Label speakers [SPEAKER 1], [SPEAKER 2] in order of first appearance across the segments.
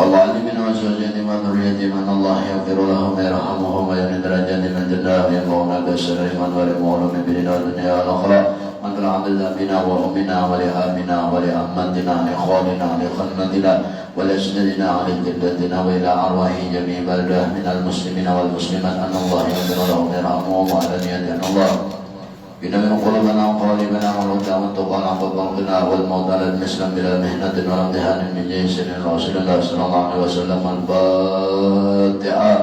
[SPEAKER 1] والظالمين وزوجاتهم وذريتهم أن الله يغفر لهم ويرحمهم ويمن درجاتهم الجنة ويقوم بشرهم ولمولهم بدين الدنيا والآخرة وأنت العبد بنا وأمنا ولآبنا ولأمتنا لإخواننا لخدمتنا ولأجدادنا ولجدتنا وإلى أرواح جميع بلده من المسلمين والمسلمات أن الله يغفر لهم ويرحمهم وعلى نية أن الله بنبي قلوبنا وقالبنا والهدى والتقى والقنا والموت على الإسلام بلا مهنة ولا امتحان من جيش رسول الله صلى الله عليه وسلم. الفاتحة.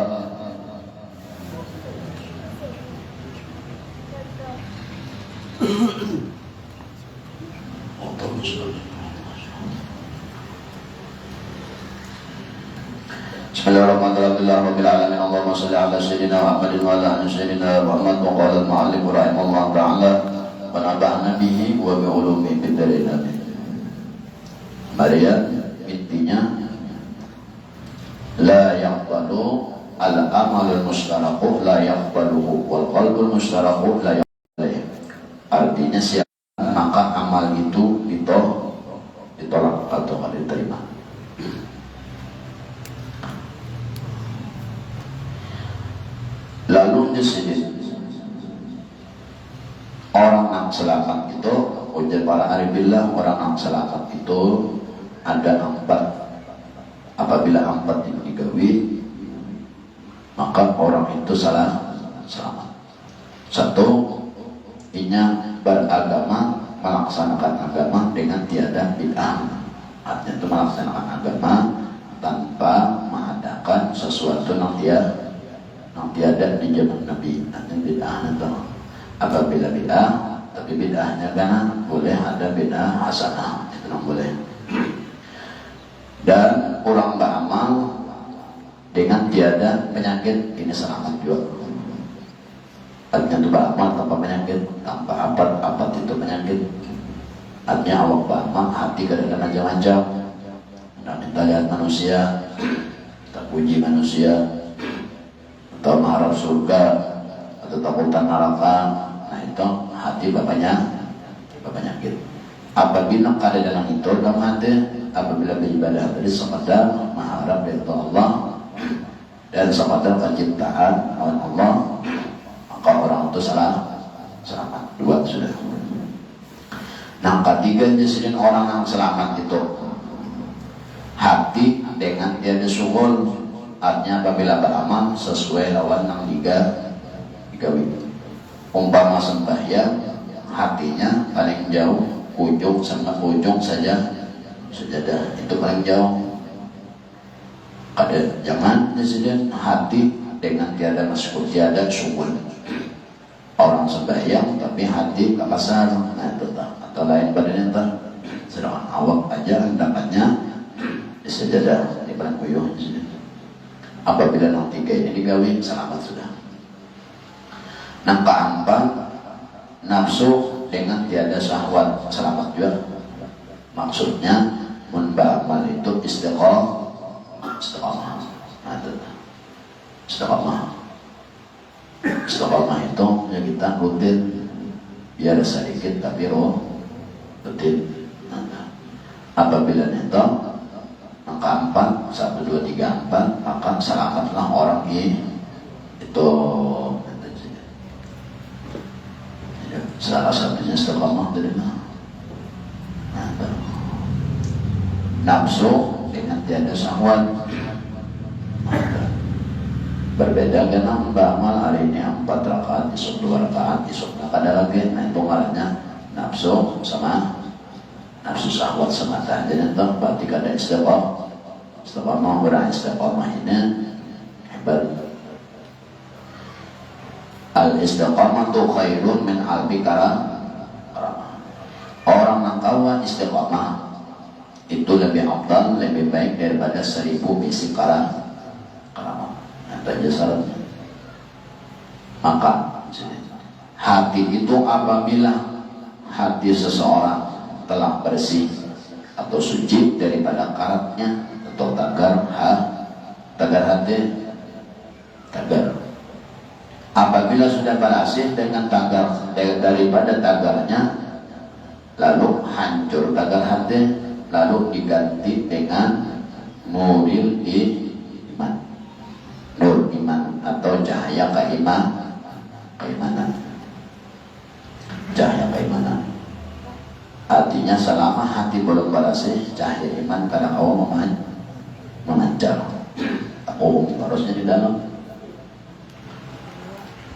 [SPEAKER 1] Bismillahirrahmanirrahim. Allahumma shalli ala sayyidina Muhammadin wa ala ali sayyidina Muhammad. Wa qala al-mu'allif rahimahullah ta'ala wa naba'na bihi wa bi ulumi fid darin. Maria intinya la yaqbalu al-amal al-mushtaraku la yaqbaluhu wal qalbu al-mushtaraku la yaqbaluhu. Artinya maka amal itu ditolak atau tidak diterima. Lalu di sini orang yang selamat itu, ujar para aribillah, orang yang selamat itu ada 4. Apabila 4 itu digawi, maka orang itu selamat. 1, inya beragama, melaksanakan agama dengan tiada bid'ah. Artinya itu melaksanakan agama tanpa mengadakan sesuatu yang tiada di zaman Nabi. Artinya bid'ah itu apabila bid'ah, tapi bid'ahnya kan boleh ada bid'ah hasanah, itu yang boleh. Dan orang beramal dengan tiada penyakit, ini selamat juga. Artinya itu beramal tanpa penyakit, tanpa apa itu penyakit. Artinya awak beramal, hati kadang-kadang macam-macam, dan minta lihat manusia, tak puji manusia, atau mengharap surga, atau takutan neraka. Nah itu hati bapaknya penyakit. Apabila keadaan itu dalam hati, apabila beribadah tadi sekadar mengharap ridha Allah dan sekadar penciptaan Allah, maka orang itu selamat. 2 sudah. Nah, ketiga jenis orang yang selamat itu hati dengan tiada syukur. Artinya apabila beramal sesuai lawan yang digawi. Umpama sembahyang, hatinya paling jauh, ujung sama ujung saja sejadah, itu paling jauh. Jangan disini hati dengan tiada masyukur, tiada syukur. Orang sembahyang tapi hati tak pasar, nah itu atau lain badan itu. Sedangkan awak aja dapatnya di sejadah, di paling kuyuh di sini. Apabila yang 3 ini digawi, selamat sudah. Yang keempat, nafsu dengan tiada syahwat, selamat juga. Maksudnya memberamal itu istiqomah. Istiqomah itu ya kita rutin, biar sedikit tapi rutin. Apabila itu angka 4, 1, 2, 3, 4, maka selamatlah orang itu. Salah satunya istiqamah dari nafsu dengan tiada syahwat. Berbeda dengan beramal hari ini 4 rakaat, esok 2 rakaat, esok ada lagi. Nah itu ngarannya nafsu sama nafsu syahwat semata. Jadi itu berarti ada istiqamah. Istiqamah berarti istiqamah ini hebat. Al-istiqamatu khairun min alfi karamah. Orang yang kawan istiqamah itu lebih afdal, lebih baik daripada 1000 bisi karamah. Itu aja syaratnya. Maka hati itu apabila hati seseorang telah bersih atau suci daripada karatnya atau tagar hati, apabila sudah bersih dengan tagar daripada tagarnya, lalu hancur tagar hati, lalu diganti dengan nuril iman, nur iman atau cahaya keimanan, cahaya keimanan. Artinya selama hati belum bersih, cahaya iman kadang awal memancar. Tahu harusnya di dalam.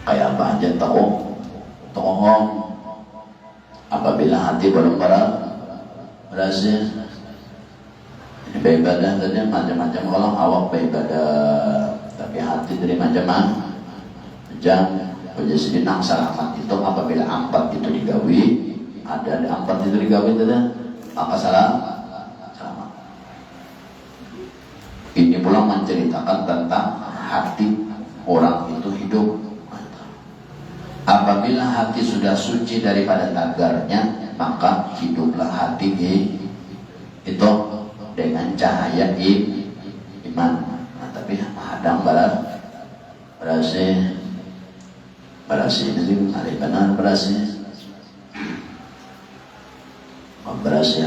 [SPEAKER 1] Kayak apa aja tahu, tohong. Apabila hati belum bersih, ini beribadah tadi macam-macam. Kalau awak beribadah, tapi hati dari macam-macam. Jadi nang selamat itu apabila ampat itu digawi, ada ampat itu digawi tadi, maka selamat. Ini pula menceritakan tentang hati orang itu hidup. Apabila hati sudah suci daripada tagarnya, maka hiduplah hati itu dengan cahaya iman. Nah, tapi hadang berasih ini hari benar berasih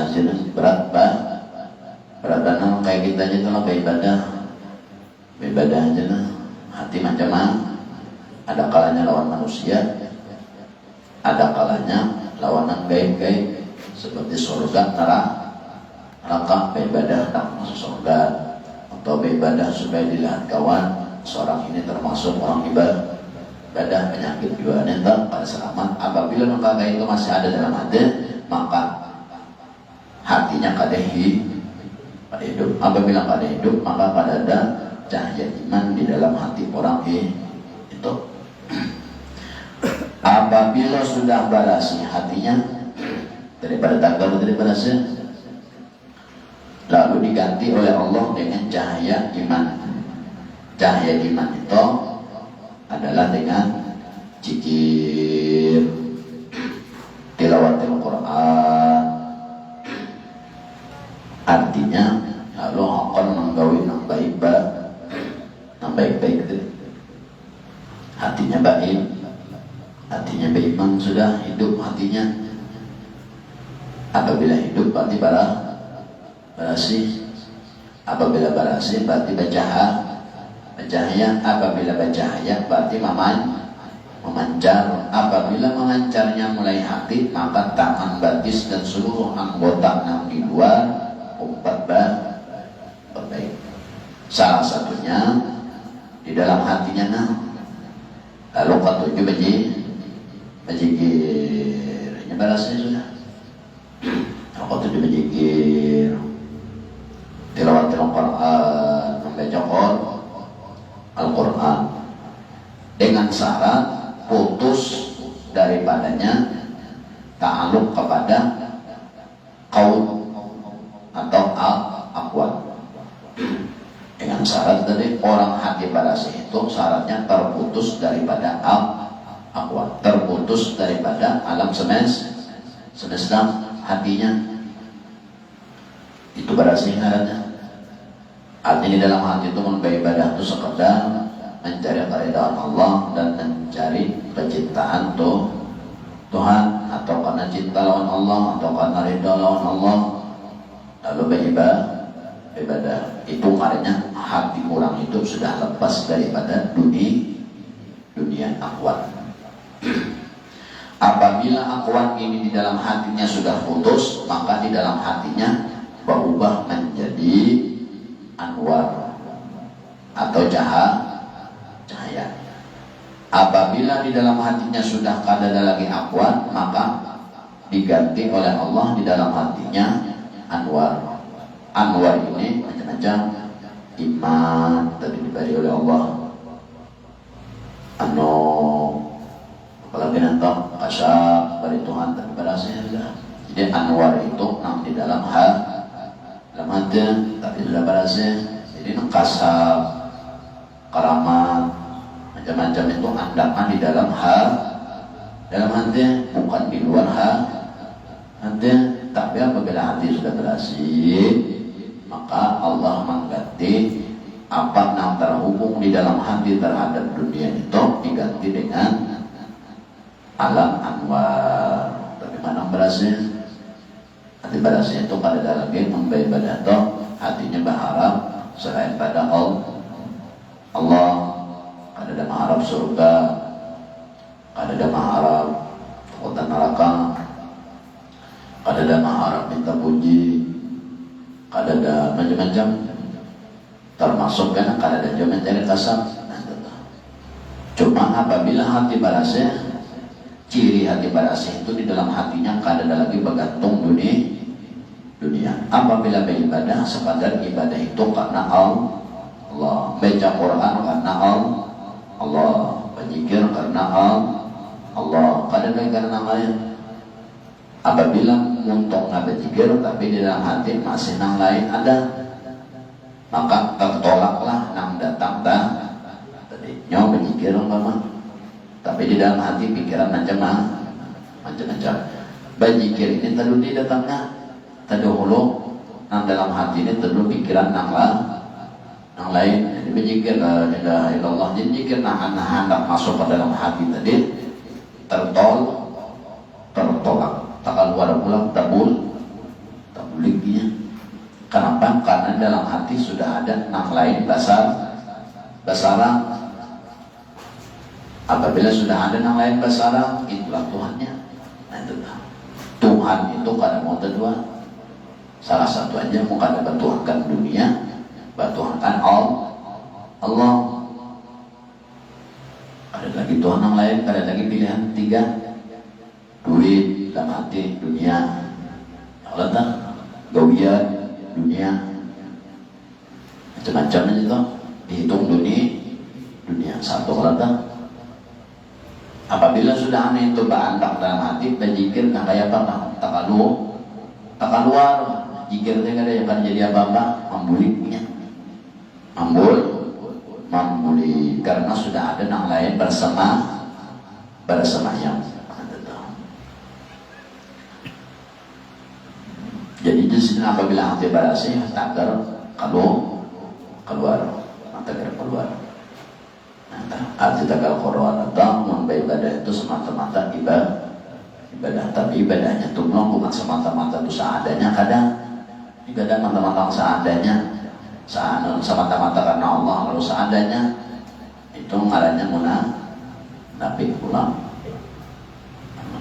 [SPEAKER 1] hasilnya berat benar kayak kita aja kalau beribadah aja lah, hati macam-macam. Ada kalanya lawan manusia, ada kalanya lawanan gaib-gaib seperti surga, neraka. Beribadah tak masuk surga, atau beribadah supaya dilihat kawan seorang ini termasuk orang ibadah, penyakit juga nentak pada selamat. Apabila maka itu masih ada dalam hati, maka hatinya pada hidup. Apabila pada hidup, maka pada ada cahaya iman di dalam hati orang itu. Apabila sudah bersih hatinya daripada tagar, daripada lalu diganti oleh Allah dengan cahaya iman. Cahaya iman itu adalah dengan zikir, tilawatil Quran. Artinya lalu akan menggawi yang baik-baik itu. Hatinya baik, hatinya beriman, sudah hidup hatinya. Apabila hidup berarti berasih. Apabila berasih berarti bercahaya. Apabila bercahaya berarti memancar. Apabila memancarnya mulai hati, maka tangan, batis dan seluruh anggota yang di luar umpat berbaik. Salah satunya di dalam hatinya lalu ketujuh berzikir. Ini balasnya sudah. Ketujuh berzikir, tilawat Al-Quran, membaca Al-Quran dengan syarat putus daripadanya ta'aluk kepada qaul atau al-aqwal. Dengan syarat tadi orang hati barasi itu syaratnya terputus daripada al-aqwal, terputus daripada alam semesta hatinya. Itu barasi syaratnya. Artinya dalam hati itu beribadah itu sekedar mencari keridhaan Allah dan mencari penciptaan Tuhan, atau karena cinta lawan Allah, atau karena ridha lawan Allah, lalu beribadah. Itu karena hati orang itu sudah lepas daripada dunia akhwat. Apabila akhwat ini di dalam hatinya sudah putus, maka di dalam hatinya berubah menjadi anwar atau cahaya. Apabila di dalam hatinya sudah kada ada lagi akhwat, maka diganti oleh Allah di dalam hatinya anwar. Anwar ini macam-macam. Iman tadi diberi oleh Allah, apalagi nanti kasyaf dari Tuhan tadi berhasil. Jadi anwar itu di dalam hati, tapi sudah berhasil. Jadi kasyaf, karamat, macam-macam itu andakan di dalam hati, bukan di luar hati. Tapi apabila hati sudah berhasil, maka Allah mengganti apa yang terhubung di dalam hati terhadap dunia itu diganti dengan alam anwar. Tapi mana berhasil? Hati berhasil itu pada dalam dia memberibadah itu hatinya berharap selain pada Allah. Kada mengharap surga, kada mengharap kota neraka, kada mengharap minta puji, kada macam-macam, termasuk kan kada juga mencari kasar. Cuma apabila hati barasih, ciri hati barasih itu di dalam hatinya kada ada lagi bergantung dunia. Apabila beribadah, sekadar ibadah itu karena Allah, baca Quran karena Allah, berzikir karena Allah, kada ada karena lain. Apabila untuk berzikir tapi di dalam hati masih nang lain ada, maka tertolaklah nang datang tadinya berzikir umpama, tapi di dalam hati pikiran macam-macam. Berzikir ini tadi datangnya tadi hulu, nang dalam hati ini tadi pikiran nang lain. Jadi berzikir la ilaha illallah, jadi zikir nahan masuk ke dalam hati tadi tertolak, tak keluar pulang, tabuliknya. Kenapa? Karena dalam hati sudah ada nang lain basara. Apabila sudah ada nang lain basara, itulah Tuhannya. Nah, itu Tuhan itu kada mau kedua. Salah satu aja mau kada bertuhankan dunia, bertuhankan Allah. Ada lagi Tuhan yang lain, ada lagi pilihan tiga. Duit dalam hati dunia, Allah tak gawian dunia, macam-macam itu dihitung dunia satu. Allah tak. Apabila sudah aneh itu berantak dalam hati, berzikir nak kayak apa? Tak keluar, zikirnya kada yang akan jadi apa-apa, membuliknya, membuli karena sudah ada yang lain bersemayam. Jadi di sini apabila hati barasih, takdir keluar. Arti takal Quran datang ibadah itu semata-mata ibadah, tapi ibadahnya itu bukan semata-mata itu seadanya. Kadang ibadah mata-mata seadanya, semata-mata karena Allah, lalu seadanya itu ngarannya munafik pulang.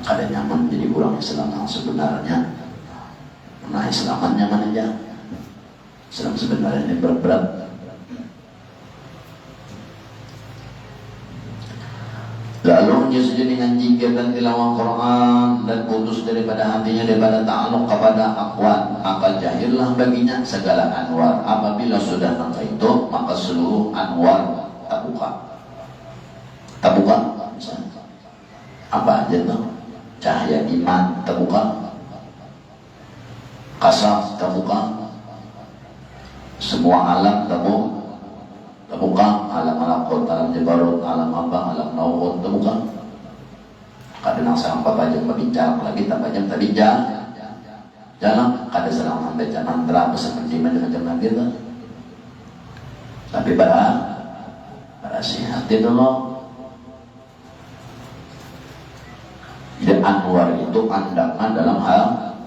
[SPEAKER 1] Kadang nyaman jadi kurang Islam yang sebenarnya. Nah, Islaman nyaman aja. Islam sebenarnya ini berat. Lalu menyusui dengan zikir dan tilawah Quran dan putus daripada hatinya daripada ta'aluk kepada akwat, maka jahillah baginya segala anwar. Apabila sudah tentang itu, maka seluruh anwar terbuka. Apa aja tuh? Cahaya iman terbuka, kasaf terbuka, semua alam terbuka, alam malakut, alam jabarut, alam apa, alam nauhut terbuka. Kadang sampai pajang berbicara lagi, tak pajang tadi jalan, kadang sedang membaca mantra, seperti macam-macam lagi tu. Tapi berasih hati dulu. Dan anwar itu pandangan dalam hati.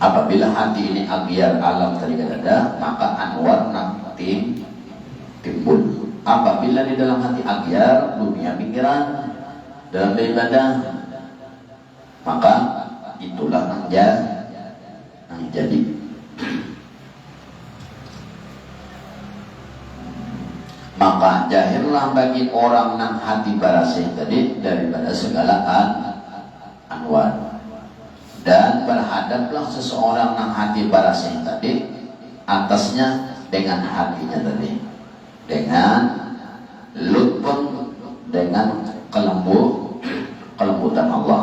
[SPEAKER 1] Apabila hati ini agiar alam tadi ada, maka anwar nanti timbul. Apabila di dalam hati agiar dunia pikiran dalam beribadah, maka itulah yang jadi. Maka jahillah bagi orang yang hati barasih tadi daripada segala anwar. Dan berhadaplah seseorang yang hati barasih tadi atasnya dengan hatinya tadi, dengan lutfun, dengan kelembutan Allah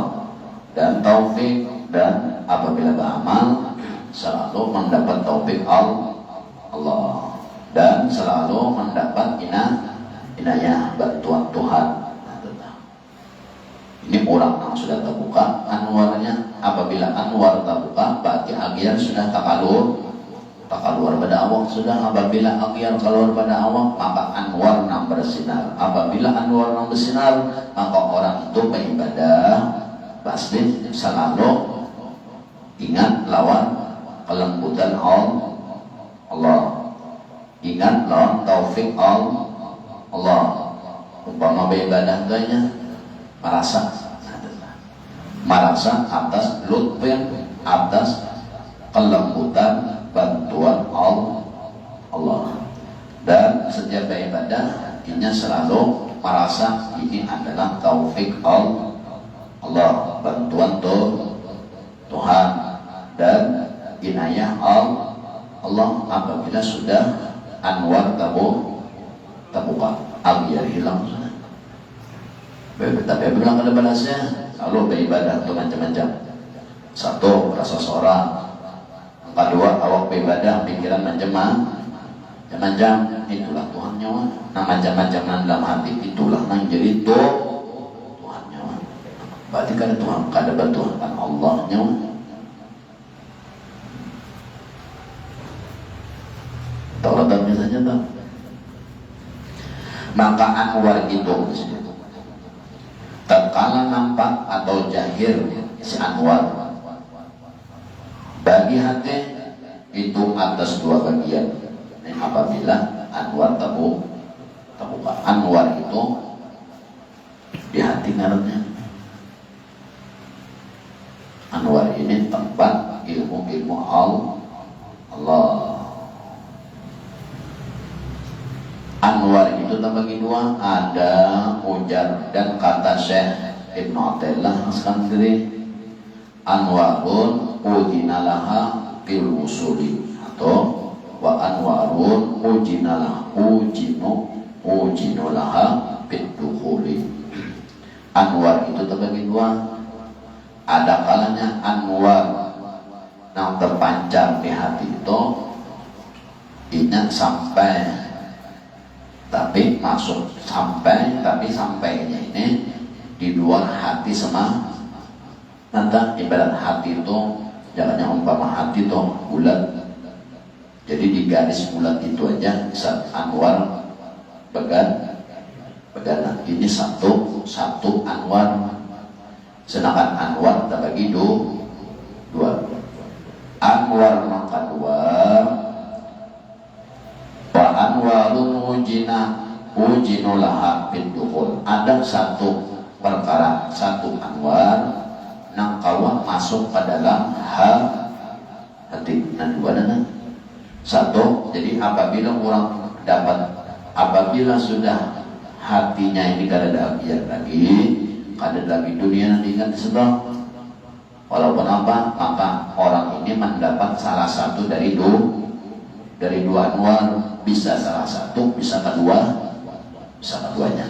[SPEAKER 1] dan taufik. Dan apabila beramal selalu mendapat taufik Allah dan selalu mendapat inayah bantuan Tuhan. Ini orang yang sudah terbuka anwarnya. Apabila anwar terbuka, berarti agian sudah tak keluar pada awak sudah. Apabila agian keluar pada awak, maka anwar yang bersinar. Apabila anwar yang bersinar, maka orang itu beribadah pasti selalu ingat lawan kelembutan Allah. Ingat loh, taufik Allah. Umpama beribadah tuanya merasa atas lutfin, atas kelembutan bantuan Allah. Dan setiap beribadah ini selalu merasa ini adalah taufik Allah, bantuan Tuhan dan inayah Allah. Apabila sudah anwar tabuka abiar hilang sudah. Tapi bilang ada balasnya. Lalu beribadah itu macam-macam. Satu, rasa seorang. Kedua, awak beribadah pikiran macam-macam. Itulah Tuhan nyawa. Nah macam-macam dalam hati itulah yang jadi Tuhan nyawa. Berarti kan Tuhan kada bantuan kan Allah nyawa. Tahu letaknya saja tak? Maka anwar itu tatkala nampak atau jahir si anwar bagi hati itu atas dua bagian. Apabila anwar tabuka, anwar itu di hati ngarannya. Anwar ini tempat ilmu Allah. Anwar itu terbagi dua, ada ujar dan kata Syekh Ibnu Athaillah sendiri, anwarun udinalaha fil usuli, atau wa anwarun ujinulaha fit dukhuli. Anwar itu terbagi dua, ada kalanya anwar yang terpancar di hati itu ingat sampai tapi masuk sampai, tapi sampainya ini di luar hati semata. Ibarat hati itu jangan umpama hati itu bulat, jadi di garis bulat itu aja saat anwar began. Ini satu anwar. Sedangkan anwar terbagi dua. Anwar yang kedua, wa anwarun ujinulaha pinduhul. Ada satu perkara, satu anwar nang kawan masuk ke dalam hati. Nah dua dana. Satu, jadi apabila orang dapat, apabila sudah hatinya ini kada ada abiar lagi, kada lagi dunia nanti ingat sebelah. Walaupun apa, maka orang ini mendapat salah satu dari dua anwar. Bisa salah satu, bisa keduanya.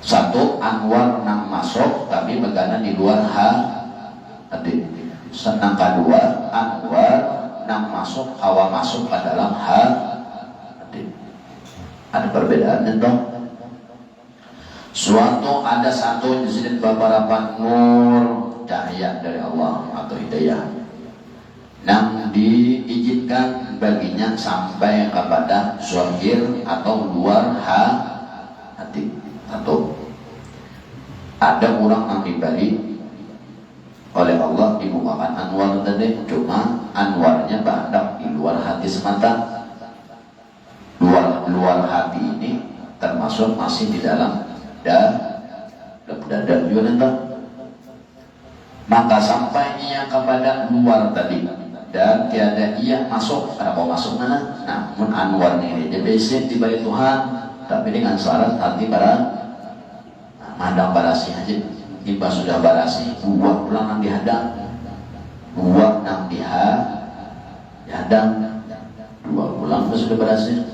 [SPEAKER 1] Satu anwar nang masuk tapi begana di luar hati. Senang kedua anwar nang masuk, hawa masuk ke dalam hati. Ada perbedaannya toh. Suatu ada satu di sini beberapa nur cahaya dari Allah atau hidayah yang diizinkan baginya sampai kepada zahir atau luar hati. Satu, ada orang yang diberi oleh Allah dimukakan anwar tadi, cuma anwarnya badak di luar hati semata. Luar hati ini termasuk masih di dalam dada juga nanti. Maka sampainya kepada luar tadi dan tiada ia masuk, ada mau masuk mana? Namun anwar ini dia basic diberi Tuhan, tapi dengan syarat hati para madang barasi aja. Tiba sudah barasi, dua pulang nang dihadang, dua nang dihadang, dua pulang sudah barasi.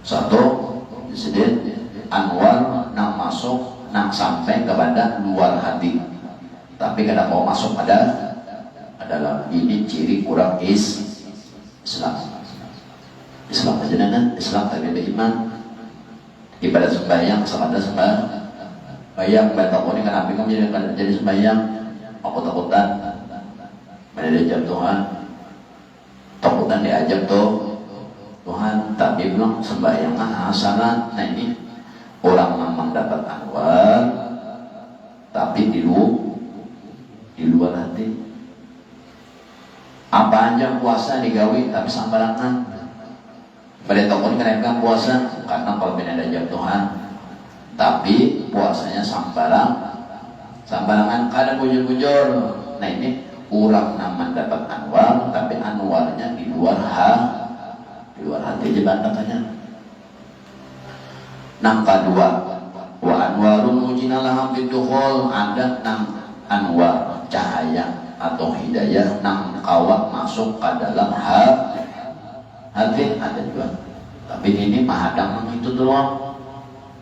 [SPEAKER 1] Satu disini anwar nang masuk, nang sampai kepada luar hati, tapi kada mau masuk pada adalah ini ciri kurang Islam aja kan. Islam tapi ada iman. Ibadah sembahyang sama ada sembahyang batal ini kan api kamu jadi sembahyang aku takutan mana diajak Tuhan, takutan diajak Tuhan, tapi belum sembahyang hasanat. Nah ini orang memang dapat anwar tapi di luar hati. Apa aja puasa digawi tapi sambarangan. Pada tokon kenaikan puasa karena kalau ada jam Tuhan. Tapi puasanya sambarangan kada bujur-bujur. Nah ini kurang nama dapat anwar, tapi anwarnya di luar hati aja bantakannya. Nang kedua, wa anwarun mujinalah bidukhul, ada nang anwar cahaya atau hidayah nang kawat masuk ke dalam hati ada juga. Tapi ini mahadang itu doang.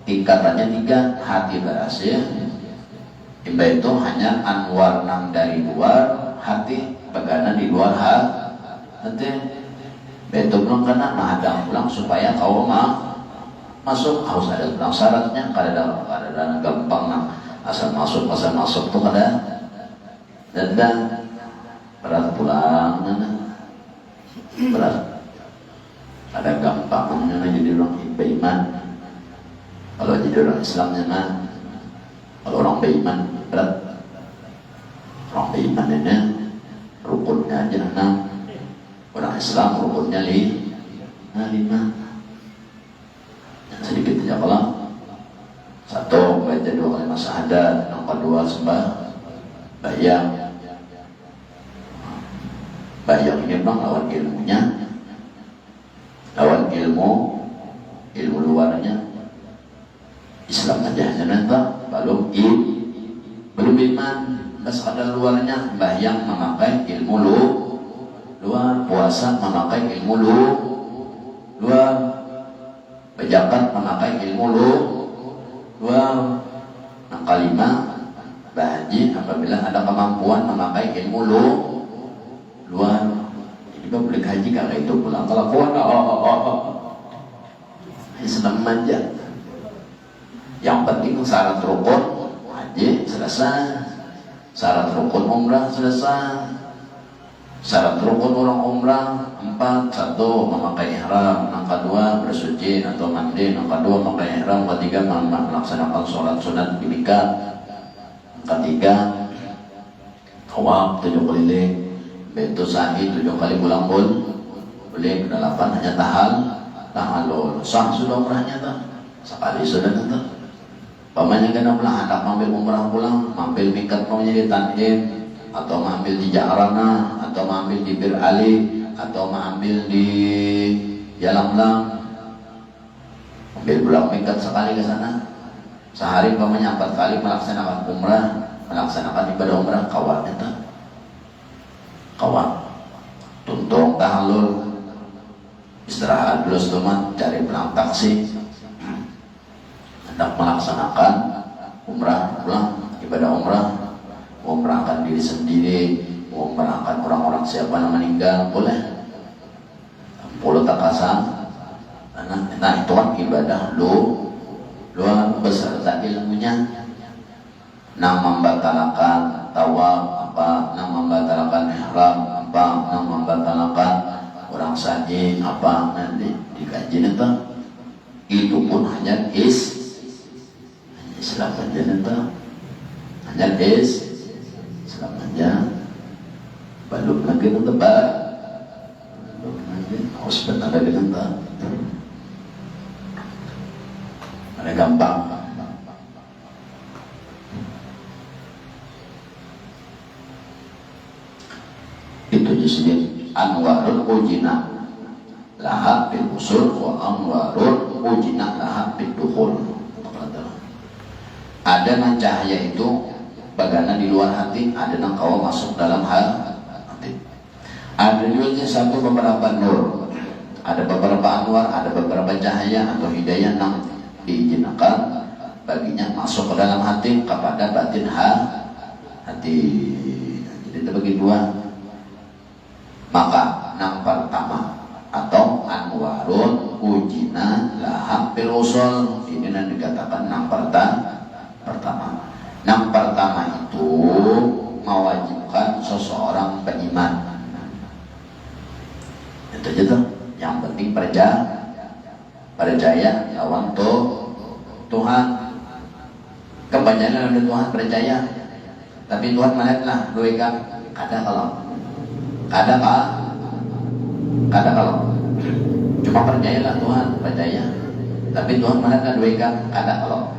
[SPEAKER 1] Tingkatannya 3, hati berhasil. Imba itu hanya anwar nang dari luar hati, bagana di luar hati. Betul belum kena mahadang pulang supaya kau masuk harus ada pulang syaratnya. Kadang gampang nang asal masuk tuh kada dan berat pulang berat. Ada gampangnya jadi orang beriman. Kalau jadi orang Islamnya mah, kalau orang beriman berat. Orang beriman ini rukunnya aja 6. Orang Islam rukunnya 5. Yang sedikit aja kalau 1 baca 2 kalimat syahadat, yang kedua bayang ini memang lawan ilmunya, lawan ilmu luarnya. Islam aja nanti belum iman, sekadar luarnya. Bayang memakai ilmu luar, puasa memakai ilmu luar, bejakat memakai ilmu luar. Yang kelima, bahaji apabila ada kemampuan memakai ilmu luar. Jadi boleh haji kalau itu pulang kalau kawan Islam manja. Yang penting syarat rukun haji selesai, syarat rukun umrah selesai. Syarat rukun orang umrah 4, 1 memakai ihram, yang kedua bersuci atau mandi, yang kedua memakai ihram, yang ketiga melaksanakan sholat sunat di miqat, yang ketiga tawaf 7 keliling, bentuk sa'i 7 kali pulang boleh, 8 hanya tahallul sah sudah umrahnya tak sekali sudah tak. Pamannya kena pulang hendak mampir umrah pulang, mampir miqat mau jadi tan'im, atau mampir di Ja'rana, atau mampir di Bir Ali, atau mampir di Yalamlam, mampir pulang miqat sekali ke sana. Sehari pamannya 4 kali melaksanakan umrah, melaksanakan ibadah umrah, kawatnya tak kawat tuntung tahallul, istirahat dulu setelah cari pulang taksi, hendak melaksanakan umrah pulang ibadah umrahkan diri sendiri, umrahkan orang-orang siapa yang meninggal boleh, puluh takasang. Nah itu kan ibadah luar beserta ilmunya. Nang membatalkan tawaf apa, nang membatalkan ihram apa, nang membatalkan orang saji apa, nanti dikaji itu pun hanya Islam aja hanya Islam aja, belum lagi belum lagi harus benar lagi ada gampang. Itu sendiri anwarul ujina laha bil usul wa anwarul ujina laha bil dukhul. Ada nang cahaya itu bagana di luar hati, ada nang kawa masuk dalam hati. Ada juga satu beberapa nur, ada beberapa anwar, ada beberapa cahaya atau hidayah nang diizinkan baginya masuk ke dalam hati kepada batin hati. Jadi itu bagi 2. Maka nang pertama atau anwarun ujina laha bil usul, ini yang dikatakan nang pertama. Yang pertama itu mewajibkan seseorang beriman. Itu aja tuh. Yang penting percaya lawan Tuhan. Kebanyakan ada Tuhan percaya, tapi Tuhan melihatlah doikan kada kalau Kadang kalau cuma percayalah Tuhan, percaya. Tapi Tuhan mana kan duikan? Kadang kalau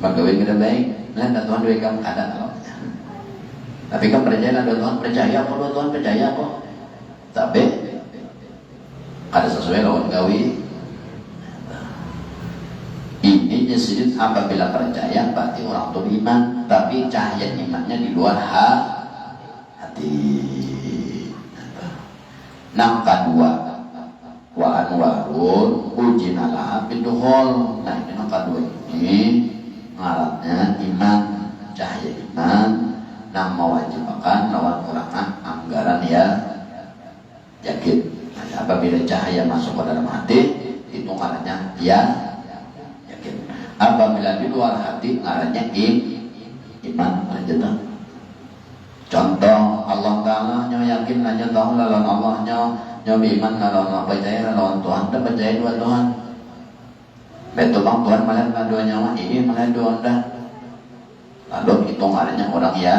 [SPEAKER 1] pegawai kita baik, lihat Tuhan duikan kalau. Tapi kan percayalah Tuhan, percaya kok. Tapi ada sesuai lawan gawi. Ini disebut apabila percaya berarti orang itu iman, tapi cahaya imannya di luar hati. Yang kedua, wa anwarun ujinalaha biduhol. Nah ini yang kedua ini ngaratnya iman, cahaya iman, yang mewajibkan lawan orang anggaran ya yakin. Nah, apabila cahaya masuk ke dalam hati, itu ngaratnya ya. Apabila di luar hati ngarannya iman aja. Contoh Allah Ta'ala nyo yakin aja tahu lawan Allah nyo iman lawan percaya lawan Tuhan dan percaya dua Tuhan. Betul bang Tuhan malah dua nyawa ini malah dua anda. Lalu itu ngarannya orang ya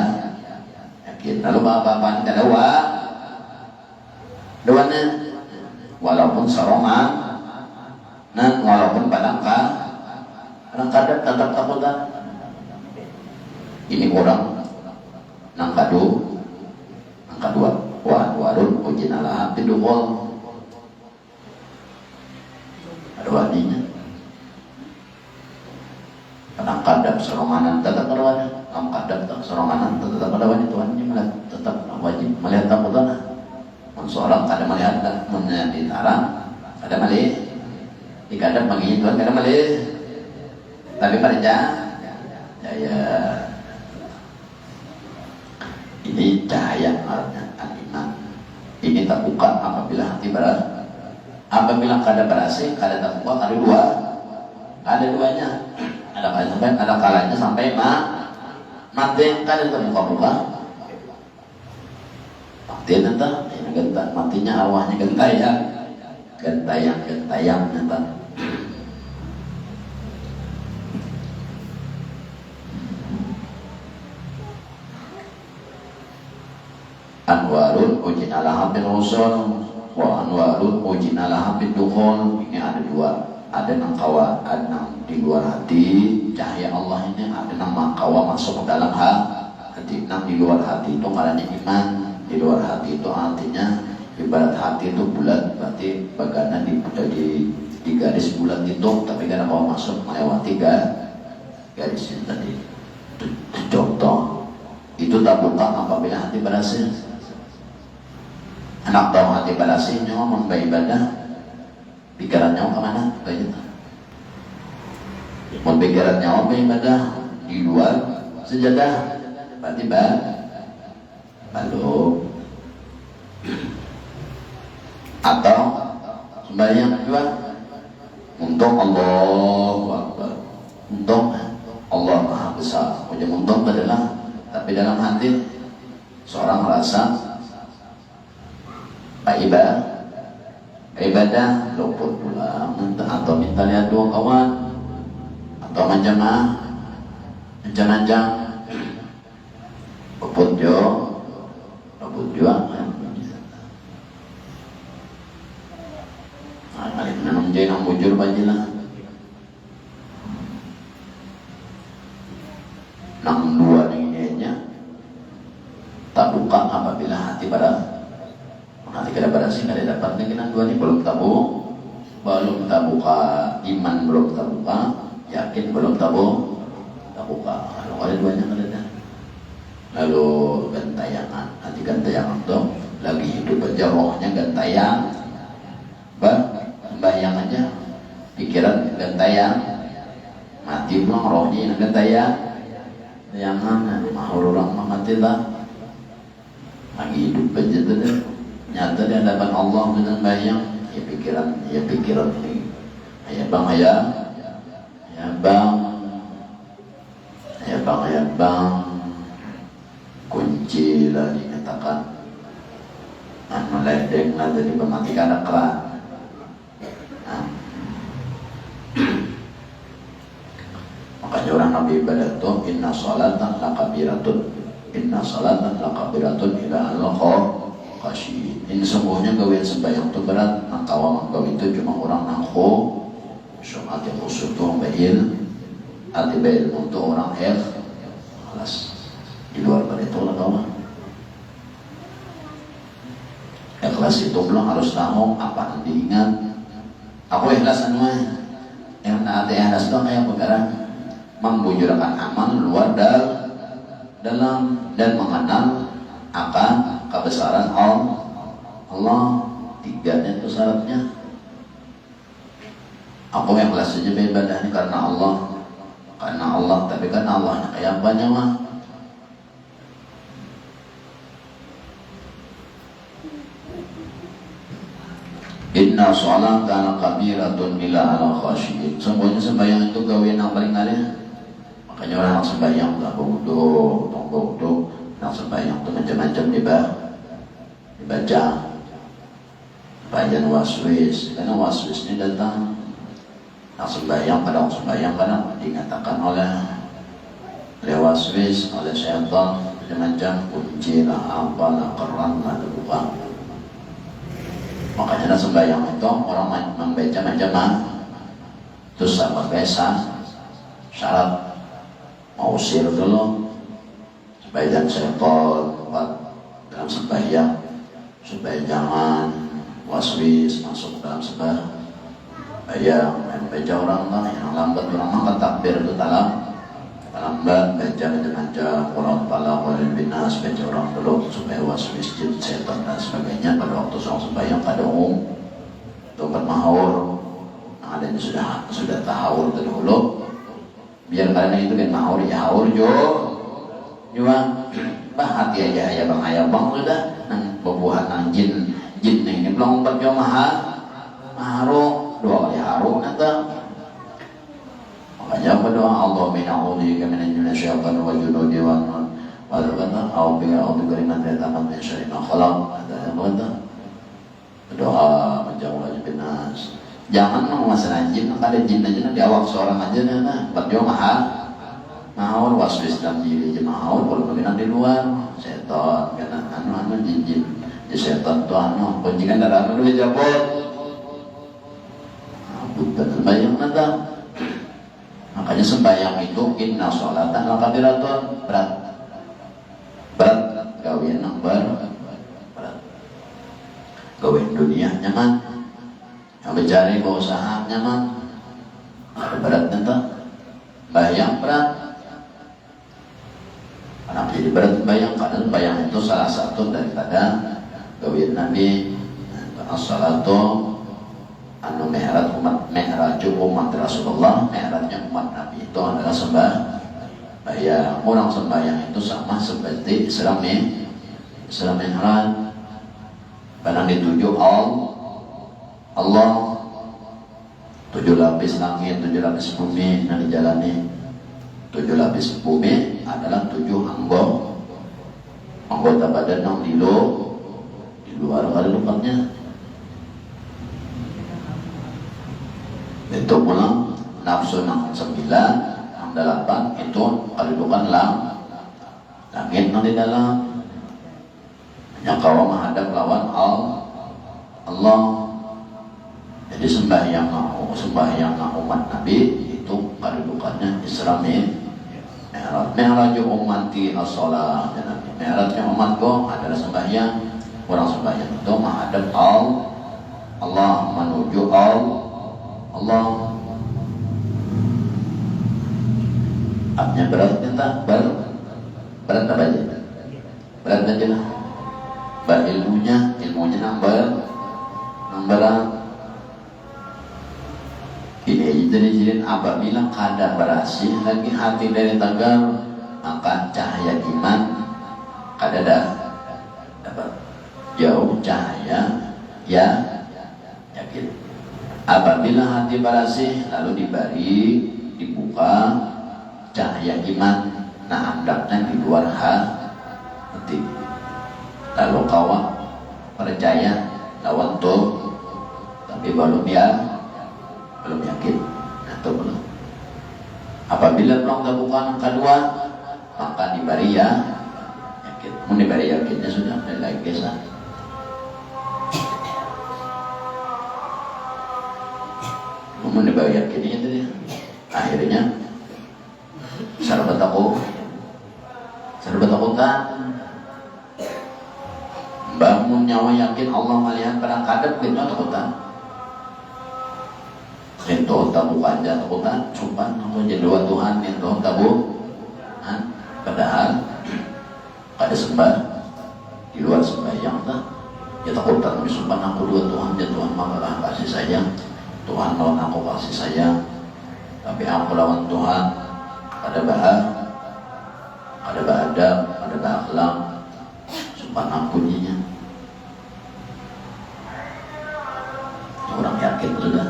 [SPEAKER 1] yakin. Lalu apa-apaan kedua duanya walaupun sorongan, nah walaupun padangka orang kadang tetap takutan. Ini orang nang kedua warun ujinalah biduhol. Ada wadinya. Kadang kadang seronganan tetap ada. Kadang kadang seronganan tetap ada wadi Tuhan ini melihat tetap wajib melihat takutan. Seorang kadang melihat dilarang, kadang melihat dikadang bagi Tuhan, kadang melihat. Tapi cahaya ini cahaya artinya iman. Ini terbuka apabila hati berat. Apabila kada berhasil, kada terbuka, ada dua. Ada duanya. Ada kalanya sampai mati, kada terbuka-buka. Mati nanti, ini gentang matinya arwahnya gentayang nanti. Anwarun ujinalaha bin rusul wa anwarun ujinalaha bin dukhul. Ini ada dua, ada nang kawa, ada nang di luar hati cahaya Allah ini, ada nang kawa masuk ke dalam hati. Nang di luar hati itu ngarannya iman. Di luar hati itu artinya ibarat hati itu bulat, berarti bagaimana di garis bulat itu, tapi karena kawa masuk melewati garis yang tadi. Contoh itu tak buka apabila hati berhasil. Anak tahu hati berhasil nyawa ibadah, pikirannya kemana? Begitu. Pikiran nyawa ibadah di luar sejadah, berarti balu. Atau sembahyang juga untuk Allahu Akbar, untuk Allah Maha Besar. Ujung untuk adalah, tapi dalam hati seorang merasa ibadah luput pula, atau minta lihat dua kawan, atau macam-macam luput juga. Nanam jai nang bujur bajilah, nang dua tingginya tak buka apabila hati pada hati kada berhasil, kada dapat dengan dua ini belum terbuka, iman belum terbuka, yakin belum terbuka. Kalau ada duanya kada. Lalu gentayangan, hati gentayangan tuh lagi hidup aja rohnya gentayang, bayang aja, pikiran gentayang, mati pulang rohnya gentayang, jangan mahur orang mati lah, lagi hidup aja tuh. Nyata di hadapan Allah dengan bayang, ya pikiran ini, ya bang, kunci lah dinyatakan, meledeng lah jadi mematikan akal. Makanya orang Nabi ibadah tuh inna sholatan lakabiratun, Inna salatan lakabiratun ila al-khashiyin. Ini sungguhnya gawian sembahyang itu berat. Nangkawa manggaw itu cuma orang nangko sumat yang khusus itu bail arti bail untuk orang ikhlas. Di luar dari itu lah kawan. Ikhlas itu belum harus tahu apa yang diingat. Aku ikhlas anu yang nanti ikhlas itu kayak perkara membujurkan amal luar dalam dan mengenal akan kebesaran Allah. Tiganya itu syaratnya. Aku yang ikhlas saja beribadah ini karena Allah, tapi kan Allahnya kayak banyak mah. Inna sholata kabiratun ila ala khashiyin. Sungguhnya sembahyang itu gawean yang paling alia. Makanya orang sembahyang tak wudu, nak sembahyang itu macam-macam dibaca. Baca waswis, karena waswis ini datang. Nak sembahyang pada sembahyang karena dikatakan oleh waswis, oleh syaitan macam-macam kunci lah, apalah, keran lah, bukan. Makanya dalam sembahyang itu orang membaca macam-macam. Terus sama biasa syarat mau usir dulu supaya jangan syaitan dalam sembahyang, supaya jangan waswis masuk dalam sembahyang. Baca orang lah yang lambat, orang makan takbir itu lambat, baca macam-macam Quran talaq walil binas, baca orang dulu supaya waswis jin setan dan sebagainya. Pada waktu seorang sembahyang pada tempat mahur, ada yang sudah tahur dahulu, biar karena itu kan mahur ya haur juga hati aja ya bang ayah bang sudah nang pembuahan nang jin ini belum berjauh maharu 2 kali haru nanti. Makanya berdoa Allah mina'udhi kaminanjuna syaitan wa junudi wa kata au bikariman dari tamat min syari ma khalaq. Ada yang kata berdoa menjauh lagi binas. Jangan masalah jin, ada jin aja di awak seorang aja nah berdoa mahal waswis dalam diri aja mahal. Kalau bagian di luar setan karena anu jin di setan tuh kuncingan darah dulu jabot bukan sembahyang nanti. Makanya sembahyang itu inna sholatan lakabiratun berat gawian yang berat gawian dunia nyaman, yang mencari berusaha nyaman, ada berat nanti. Bayang berat. Kenapa jadi berat bayang? Karena bayang itu salah satu daripada gawian Nabi. As-salatu anu mi'raj umat Rasulullah, mi'rajnya umat Nabi itu adalah sembahyang. Orang sembahyang itu sama seperti Islam mi'raj. Karena dituju Allah 7 lapis langit, 7 lapis bumi yang dijalani. 7 lapis bumi adalah 7 anggota badan yang di luar kehidupannya. Itu pulang nafsu yang 9, yang 8 itu kedudukan langit yang di dalam. Yang kau menghadap lawan Allah. Jadi sembahyang umat Nabi itu kedudukannya Isra Mi'raj ummati as-shalah. Mi'rajnya umatku adalah sembahyang. Orang sembahyang itu menghadap Allah, menuju Allah. Artinya berat kita berat apa aja? Berat aja lah. Ilmunya nambah. Ini jadi apabila kada berhasil lagi hati dari tegar, maka cahaya iman kada dapat jauh cahaya yakin. Apabila hati berhasil lalu dibuka cahaya iman, nah hendaknya di luar hati. Lalu kawan percaya lawan tuh, tapi belum yakin. Atau belum. Apabila belum terbuka yang kedua, maka diberi Mun diberi yakinnya sudah lain kisah. Mun diberi yakinnya itu dia. Akhirnya sarbat takutan. Bangun nyawa yakin Allah melihat pada kadep gitu takutan. Itu tabu aja takutan, cuman aku jadi dua Tuhan itu tabu. Padahal ada sembah di luar sembahyang tak ya takutan disumpah aku dua Tuhan ya Tuhan malah kasih sayang Tuhan lawan aku kasih sayang tapi aku lawan Tuhan ada adab ada akhlak sumpah ampuninya orang yakin sudah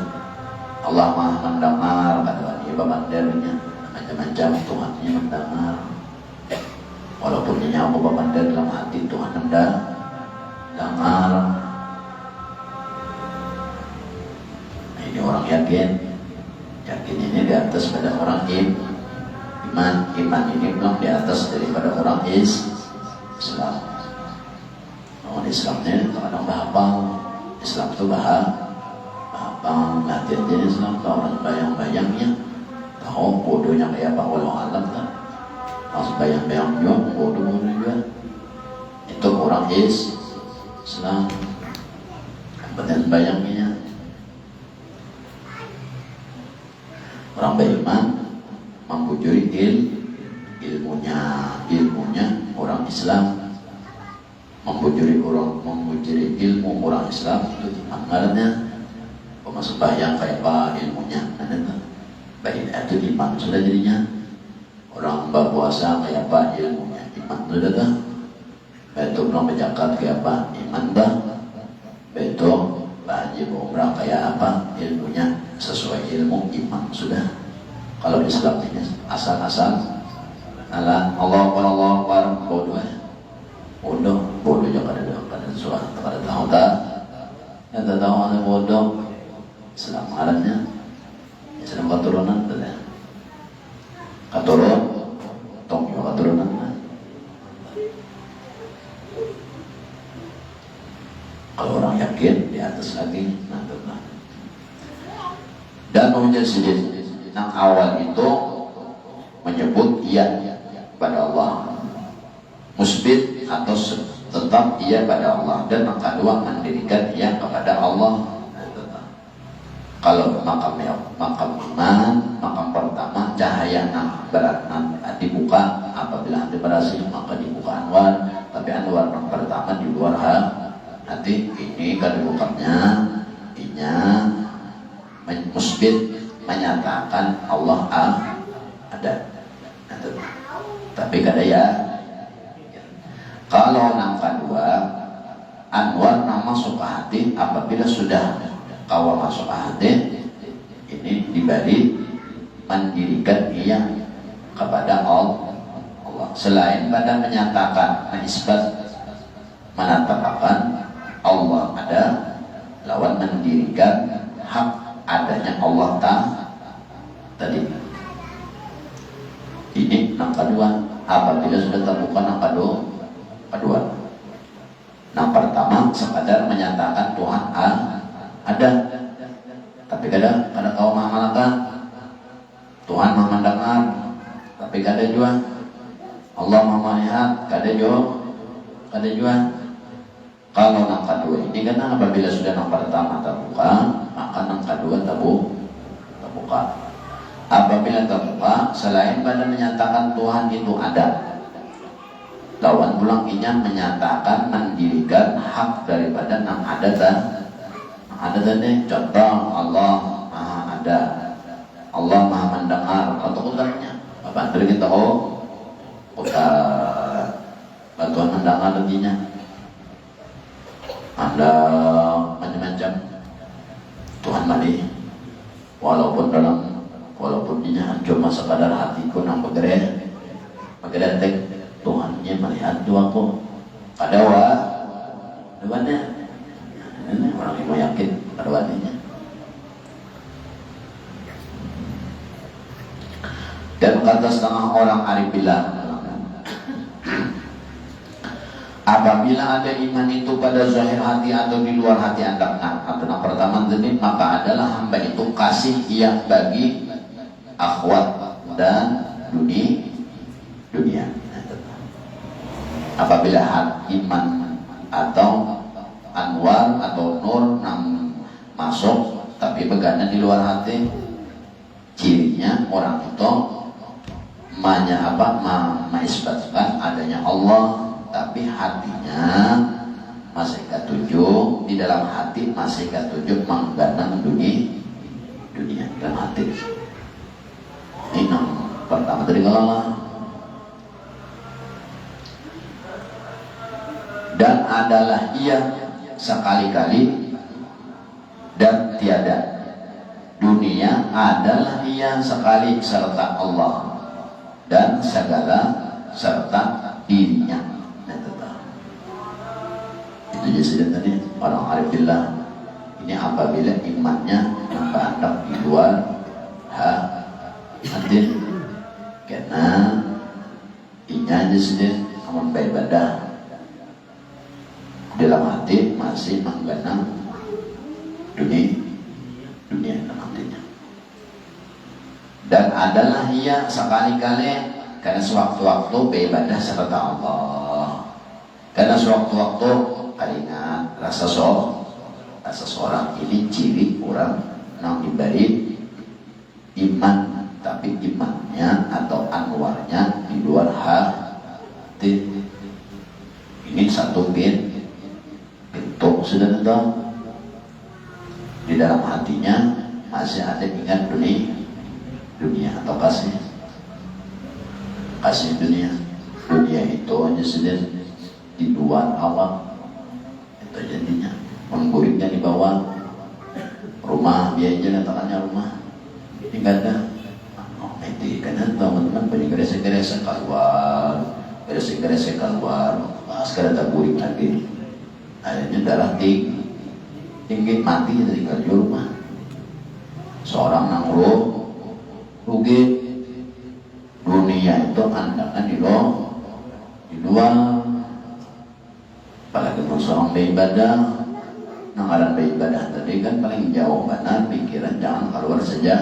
[SPEAKER 1] Allah maha mendengar kata dia bamandarnya macam-macam Tuhannya mendengar walaupun nyawa aku memandang dalam hati Tuhan dengar. Nah, ini orang yakin ini di atas pada orang iman ini belum di atas daripada orang Islam. Orang Islamnya kadang bahapal Islam itu bahapal hati aja Islam kalau orang bayang-bayangnya tahu bodohnya kayak apa walau alam tak harus bayang-bayang juga bodoh juga itu orang Islam benar bayangnya orang beriman membujuri ilmunya orang Islam membujuri ilmu orang Islam itu anggarannya pemasuk bayang kayak apa ilmunya baik itu iman sudah jadinya orang berpuasa kayak apa ilmunya iman sudah tak betul orang berzakat kayak apa iman dah betul haji umrah kayak apa ilmunya sesuai ilmu iman sudah kalau Islam ini asal-asal Allah bodoh jangan ada sesuatu kada tahu tak yang tak tahu ada bodoh Islam alatnya Islam keturunan tu keturunan kalau orang yakin di atas lagi dan menjadi sedih yang awal itu menyebut iya pada Allah musbit atau tetap iya pada Allah dan yang kedua mendirikan iya kepada Allah. Kalau makam iman, makam pertama cahaya dibuka apabila hati berhasil maka dibuka anwar. Tapi anwar yang pertama di luar hati ini kedibukanya inya musbit menyatakan Allah ada. Tapi kada ya. Kalau yang kedua anwar nama masuk ke hati apabila sudah kawal masuk hati ini diberi mendirikan ia kepada Allah selain pada menyatakan menisbat menetapkan Allah ada lawan mendirikan hak adanya Allah tadi ini yang kedua apabila sudah terbuka yang kedua yang pertama sekadar menyatakan Tuhan ada tapi kadang kau mengamalkan Tuhan mendengar tapi kadang juga Allah melihat kadang juga kalau yang kedua ini karena apabila sudah yang pertama terbuka maka yang kedua terbuka apabila terbuka selain pada menyatakan Tuhan itu ada lawan pulang inya menyatakan mendirikan hak daripada yang ada tadi contoh Allah maha ada Allah maha mendengar atau utarnya apa antara kita bantuan mendengar nantinya ada macam-macam Tuhan mali walaupun dia cuma sekadar hatiku nang begeretek Tuhannya melihat doaku ada depannya ini orang yang yakin pada wadinya dan kata setengah orang arif bilang Apabila ada iman itu pada zahir hati atau di luar hati Anda, atau yang pertama tadi, maka adalah hamba itu kasih yang bagi akhwat dan dunia. Apabila iman atau anwar atau nur masuk tapi begana di luar hati, cirinya orang itu mengisbatkan adanya Allah, tapi hatinya masih ketujuh, di dalam hati masih ketujuh mengganang dunia dalam hati. Ini yang pertama tadi kalau dan adalah ia sekali-kali dan tiada. Dunia adalah ia sekali serta Allah dan segala serta dirinya. Itu jadi tadi orang arif billah ini apabila imannya nampak di luar hati, karena inya jadi amun beribadah dalam hati masih menggenang dunia dalam hatinya. Dan adalah ia sekali-kali karena sewaktu-waktu beribadah serta Allah, karena sewaktu-waktu ingat rasa seorang ini ciri orang yang diberi iman, tapi imannya atau anwarnya di luar hati. Ini satu pintu sudah tahu. Di dalam hatinya masih ada ingat dunia atau kasih dunia itu hanya sedang di luar awal. Itu jadinya mengguriknya di bawah rumah biaya katakannya rumah ini gak ada. Itu karena teman-teman banyak geresa-geresa keluar sekarang tak gurik lagi, akhirnya darah tinggi mati tinggal di rumah. Seorang nang rugi dunia itu andakan di luar. Apalagi seorang beribadah, nanggaran beribadah tadi kan paling jauh benar pikiran, jangan keluar saja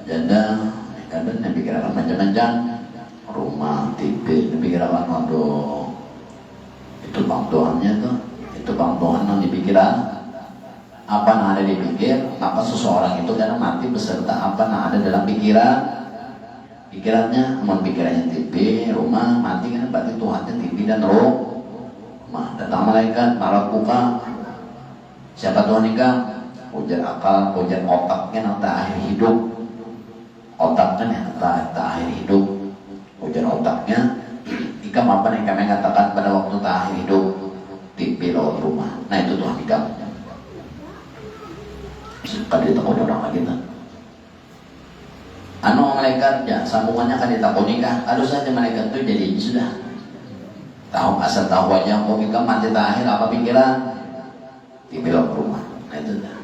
[SPEAKER 1] janda, kadang yang pikiran macam-macam, rumah, TV, pikiran waduh itu bang Tuhannya tuh, itu bang Tuhan yang dipikiran, apa yang ada di pikir, maka seseorang itu karena mati beserta apa yang ada dalam pikirannya, pikirannya TV, rumah, mati kan berarti Tuhannya TV dan roh. Datang malaikat malakuka, siapa Tuhan nikah? Ujar akal, ujar otaknya nanti akhir hidup, otaknya nanti akhir hidup, ujar otaknya. Ikam apa nih kami katakan pada waktu akhir hidup? TV lewat rumah. Nah itu Tuhan ikam. Kan ditakut orang lagi kan? Malaikat ya sambungannya kan ditakut nikah. Aduh saja malaikat itu jadi sudah. Tahu asal tahu aja kok kita mati terakhir apa pikiran di belok rumah. Nah itu dah.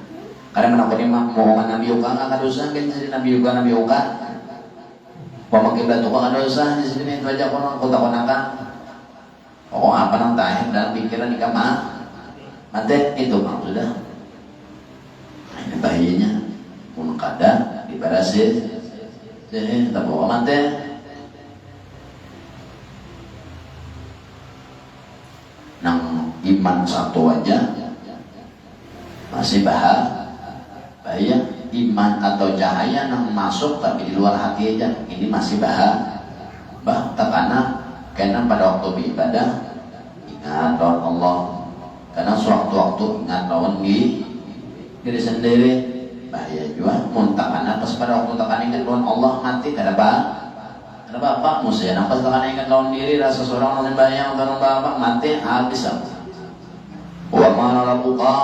[SPEAKER 1] Karena menakutnya mohongan Nabi Yuka nggak dosa kan jadi Nabi Yuka. Pemakai batu nggak dosa di sini itu aja konon kota konakan. Oh apa nang terakhir dalam pikiran nikah mati itu bang sudah. Nah, ini bahayanya munkada di barasil. Jadi tak bawa mati. Nang iman satu aja masih bahaya. Iman atau cahaya nang masuk tapi di luar hati aja ini masih karena pada waktu beribadah ingat lawan Allah, karena sewaktu-waktu ingat lawan diri sendiri bahaya juga. Muntakan pas pada waktu tekan ingat lawan Allah mati karena bapak musuh nampak tekan ingat lawan diri rasa seorang yang bayang untuk bapak mati habis apa. Wa mana rabbuka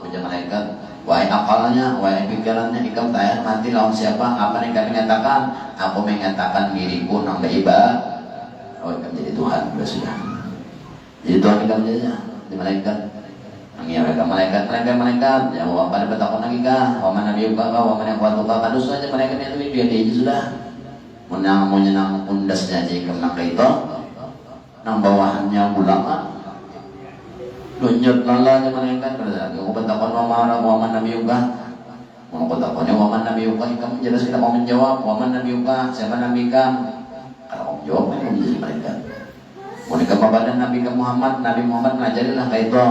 [SPEAKER 1] ujar malaikat, wahai akalnya, wahai pikirannya, ikam tayar mati lawan siapa? Apa yang kami mengatakan? Aku mengatakan diriku nang ibadah. Oh, ikam jadi Tuhan sudah. Jadi Tuhan ikam saja di malaikat. Mengiyakan malaikat jawab pada petakon lagi kah? Wa mana nabiyuka wa mana kuatuka kadus saja malaikat itu dia sudah. Menang undas aja ikam nang itu nang bawahannya ulama Lunyot lala nya malaikat kada aku betakon waman nabiyuka. Mau takonnya waman nabiyuka, kamu jelas kita mau menjawab waman nabiyuka, siapa nabi kamu? Kalau kamu jawab kan menjadi malaikat. Mau kepada Nabi Muhammad, Nabi Muhammad ngajarilah kayak itu.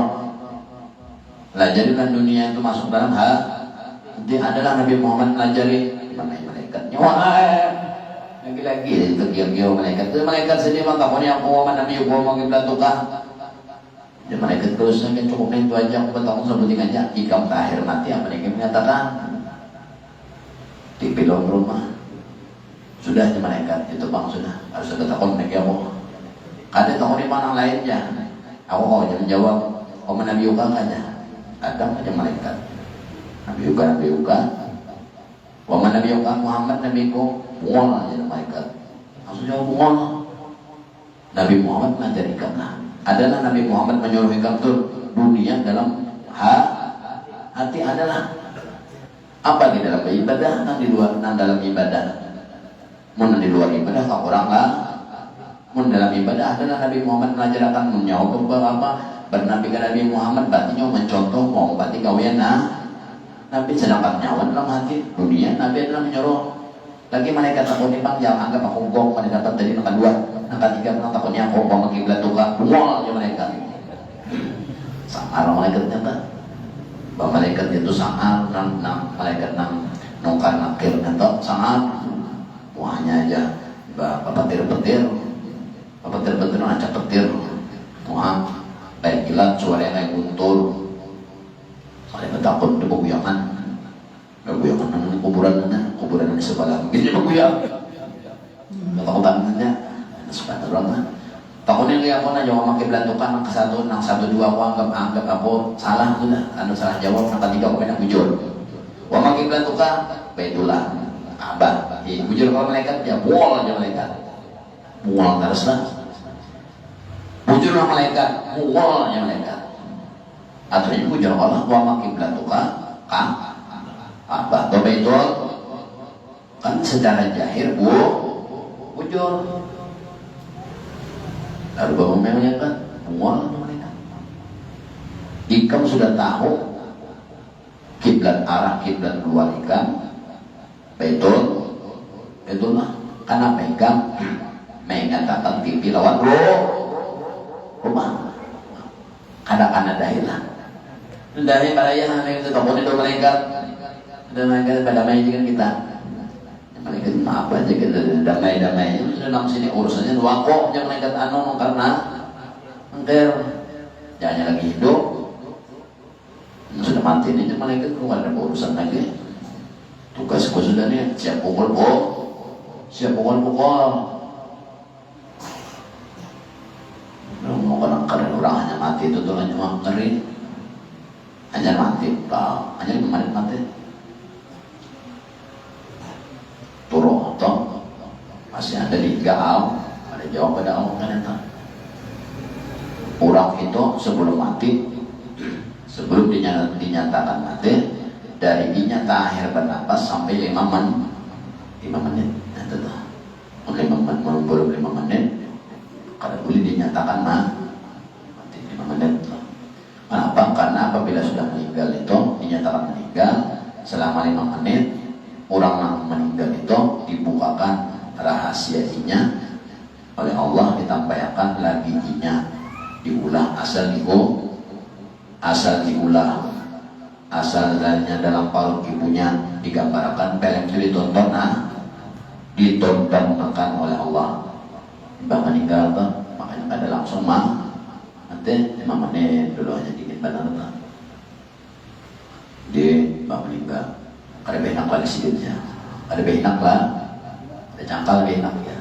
[SPEAKER 1] Pelajarilah dunia itu masuk dalam nanti adalah Nabi Muhammad pelajari gimana malaikatnya. Wah, lagi-lagi itu kira-kira malaikat. Itu malaikat sendiri mah takonnya aku waman nabiyuka mau kita tukar. Ya malaikat terusnya kan cukup itu aja aku bertanggung sebutin aja. Jika terakhir mati apa yang menyatakan di pilon rumah sudah ya malaikat itu bang sudah harus ada takon lagi aku. Ada takon di mana lainnya. Aku mau menjawab waman nabiyuka aja. Ada aja malaikat. Nabiyuka. Waman nabiyuka Muhammad nabiku mual aja malaikat. Langsung jawab mual. Nabi Muhammad mengajarikan lah. Adalah Nabi Muhammad menyuruh tur dunia dalam hati adalah apa di dalam ibadah dan di luar dan dalam ibadah. Mun di luar ibadah kau orang lah. Mun dalam ibadah adalah Nabi Muhammad mengajarkan menjawab beberapa bernabi ke Nabi Muhammad batinya mencontoh mau bati kawian Nabi sedangkan nyawa dalam hati dunia Nabi adalah menyuruh lagi malaikat takut nih bang jangan anggap aku gong pada dapat dari angka 2 angka 3 bilang takutnya aku mau kiblat tukar mual aja malaikat sangar malaikatnya kan bang malaikat itu sangar malaikat nongkar nakir nonton sangar wahnya aja petir ngacak petir wah kayak kilat suara yang kayak guntur soalnya takut di peguyangan kuburan di sebelah mungkin peguyang ketakutannya suka orang takutnya lihat aku nanya mau makin belantukan ke satu dua aku anggap aku salah sudah anu salah jawab nang ketiga aku enak bujur mau makin belantukan baitulah abah bujur kalau malaikat ya mual aja malaikat mual terus lah bujurlah malaikat mual aja malaikat akhirnya bujur Allah wa makin belantukan apa baitul kan secara jahir bujur lalu bapak memangnya kan mual mereka ikam sudah tahu kiblat arah kiblat keluar ikam baitul itulah karena ikam mengatakan TV lawan rumah kadang-kadang dahilah dari baraya yang itu takut itu malaikat dan malaikat pada main dengan kita malaikat apa aja kita damai-damai sudah nang sini urusannya wako jangan malaikat anu karena engker jangan lagi hidup sudah mati ini malaikat keluar ada urusan lagi tugasku sudah nih siap pukul mau kadang-kadang orang hanya mati itu tuh hanya ngeri hanya mati hanya kemarin mati turun toh masih ada di gaal ada jawab pada Allah ternyata orang itu sebelum mati sebelum dinyatakan mati dari dinyata akhir bernapas sampai 5 menit itu tuh 5 menit kalau boleh dinyatakan mati 5 menit kenapa? Karena apabila sudah meninggal itu dinyatakan meninggal selama 5 menit orang yang meninggal itu dibukakan rahasianya oleh Allah ditampaikan lagi diulang asal darinya dalam parut ibunya digambarkan film itu ditontonkan oleh Allah mbak meninggal tuh makanya ada langsung nanti 5 menit dulu aja dikit benar di mbak meninggal ada benak lah di sidiknya ada benak lah ada cangkal benak ya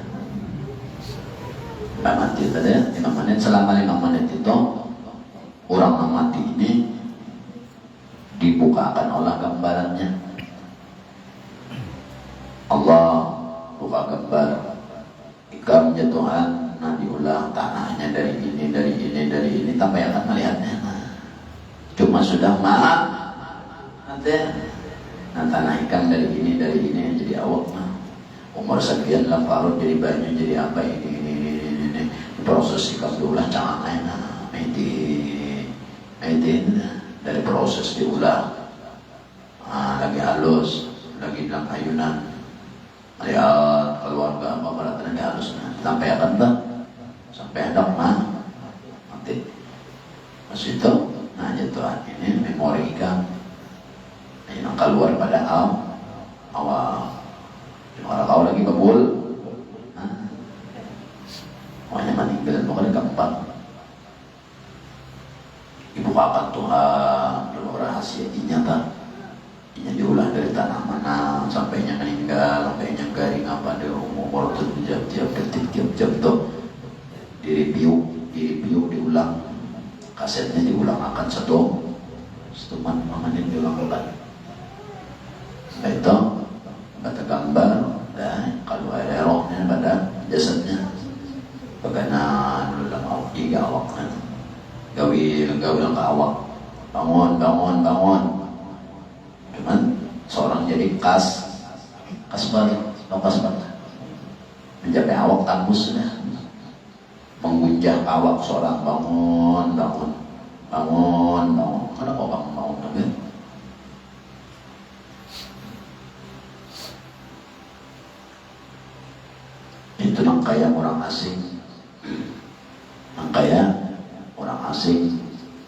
[SPEAKER 1] mbak mati tadi 5 menit selama 5 menit itu orang yang mati ini dibukakan oleh gambarannya Allah buka gambar ikamnya Tuhan nah diulang tanahnya dari ini tambah akan melihatnya cuma sudah nanti tanah ikam dari ini jadi awak umur sekian lah parut jadi banyak jadi apa ini proses ikam diulang cangan ini Itu dari proses diulang. Lagi halus, lagi dalam ayunan, lihat keluarga apa pada lagi halus, sampai akan tak, sampai ada mati. Pas itu, nah jatuhan ini memori ikan, ini keluar pada awal. Kalau kau lagi babul, makanya meninggal bukan keempat. Ibu bapak Tuhan, dulu rahasia nyata. Ini diulah dari tanah mana sampainya meninggal, sampainya garing apa dia umur tuh tiap detik tiap jam tuh di review diulang, kasetnya diulang akan satu menit diulang-ulang. Setelah itu kata gambar dan kalau ada rohnya pada jasadnya bagaimana dulu awak tiga awak kan gawil ke awak, bangun cuman seorang jadi kas balik mencapai awak tangkus sudah mengunjah awak seorang bangun kenapa bangun kan? Itu nangkaya orang asing,